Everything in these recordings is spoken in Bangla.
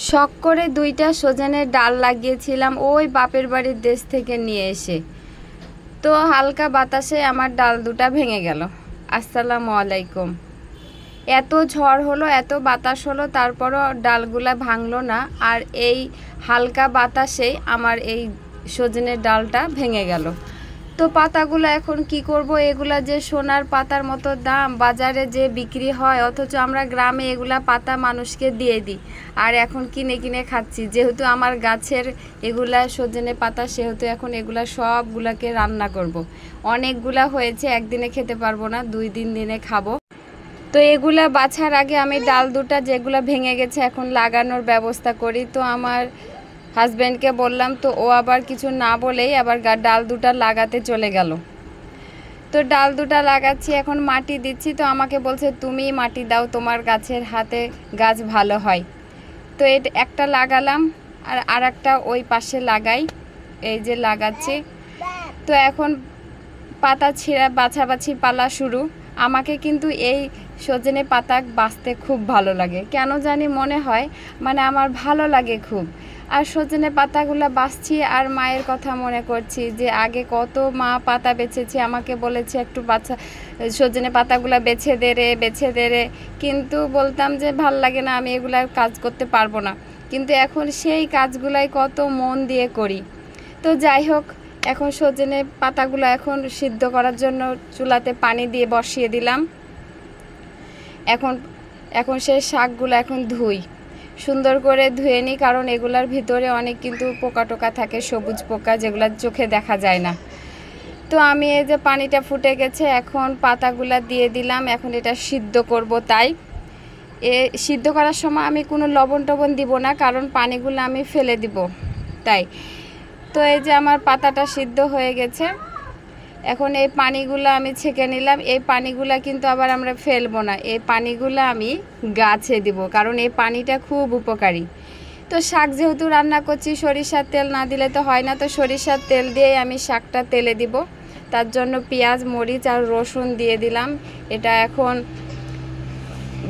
শখ করে দুইটা সজনের ডাল লাগিয়েছিলাম ওই বাপের বাড়ির দেশ থেকে নিয়ে এসে। তো হালকা বাতাসে আমার ডাল দুটা ভেঙে গেল। আসসালামু আলাইকুম। এত ঝড় হলো, এত বাতাস হলো, তারপরও ডালগুলা ভাঙলো না। আর এই হালকা বাতাসেই আমার এই সজনের ডালটা ভেঙে গেল। তো পাতাগুলো এখন কি করব? এগুলা যে সোনার পাতার মতো দাম, বাজারে যে বিক্রি হয়, অথচ আমরা গ্রামে এগুলা পাতা মানুষকে দিয়ে দিই আর এখন কিনে কিনে খাচ্ছি। যেহেতু আমার গাছের এগুলা সজনে পাতা, সেহেতু এখন এগুলা সবগুলাকে রান্না করব। অনেকগুলা হয়েছে, একদিনে খেতে পারবো না, 2-3 দিনে খাবো। তো এগুলা বাছার আগে আমি ডাল দুটা যেগুলা ভেঙে গেছে এখন লাগানোর ব্যবস্থা করি। তো আমার হাজব্যান্ডকে বললাম, তো ও আবার কিছু না বলেই আবার ডাল দুটা লাগাতে চলে গেল। তো ডাল দুটা লাগাচ্ছি, এখন মাটি দিচ্ছি। তো আমাকে বলছে তুমি মাটি দাও, তোমার গাছের হাতে গাছ ভালো হয়। তো একটা লাগালাম আর একটা ওই পাশে লাগাই, এই যে লাগাচ্ছি। তো এখন পাতা ছিঁড়া বাছাবাছি পালা শুরু। আমাকে কিন্তু এই সজনে পাতা বাছতে খুব ভালো লাগে, কেন জানি মনে হয় মানে আমার ভালো লাগে খুব। আর সজনে পাতাগুলো বাছছি আর মায়ের কথা মনে করছি যে আগে কত মা পাতা বেছেছে, আমাকে বলেছে একটু বাছা সজনে পাতাগুলো বেছে দে রে, কিন্তু বলতাম যে ভাল লাগে না, আমি এগুলার কাজ করতে পারবো না। কিন্তু এখন সেই কাজগুলাই কত মন দিয়ে করি। তো যাই হোক, এখন সজনে পাতাগুলো এখন সিদ্ধ করার জন্য চুলাতে পানি দিয়ে বসিয়ে দিলাম। এখন সেই শাকগুলো এখন ধুই, সুন্দর করে ধুয়ে নিই, কারণ এগুলার ভিতরে অনেক কিন্তু পোকা টোকা থাকে, সবুজ পোকা, যেগুলো চোখে দেখা যায় না। তো আমি এই যে পানিটা ফুটে গেছে, এখন পাতাগুলা দিয়ে দিলাম। এখন এটা সিদ্ধ করব, তাই সিদ্ধ করার সময় আমি কোনো লবণ টবণ দিব না, কারণ পানিগুলো আমি ফেলে দিব তাই। তো এই যে আমার পাতাটা সিদ্ধ হয়ে গেছে, এখন এই পানিগুলো আমি ছেঁকে নিলাম। এই পানিগুলো কিন্তু আবার আমরা ফেলবো না, এই পানিগুলো আমি গাছে দিব, কারণ এই পানিটা খুব উপকারী। তো শাক যেহেতু রান্না করছি, সরিষার তেল না দিলে তো হয় না, তো সরিষার তেল দিয়েই আমি শাকটা তেলে দিব। তার জন্য পেঁয়াজ, মরিচ আর রসুন দিয়ে দিলাম। এটা এখন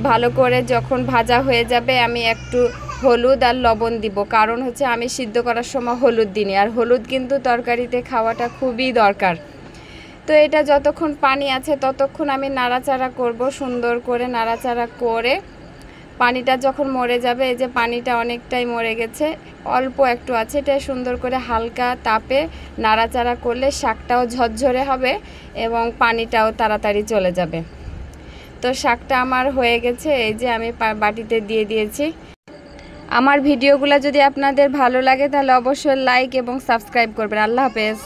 ভালো করে যখন ভাজা হয়ে যাবে, আমি একটু হলুদ আর লবণ দিব, কারণ হচ্ছে আমি সিদ্ধ করার সময় হলুদ দিই, আর হলুদ কিন্তু তরকারিতে খাওয়াটা খুবই দরকার। তো এটা যতক্ষণ পানি আছে ততক্ষণ আমি নাড়াচাড়া করব, সুন্দর করে নাড়াচাড়া করে পানিটা যখন মরে যাবে, এই যে পানিটা অনেকটাই মরে গেছে, অল্প একটু আছে, এটা সুন্দর করে হালকা তাপে নাড়াচাড়া করলে শাকটাও ঝরঝরে হবে এবং পানিটাও তাড়াতাড়ি চলে যাবে। তো শাকটা আমার হয়ে গেছে, এই যে আমি বাটিতে দিয়ে দিয়েছি। আমার ভিডিওগুলো যদি আপনাদের ভালো লাগে তাহলে অবশ্যই লাইক এবং সাবস্ক্রাইব করবেন। আল্লাহ হাফেজ।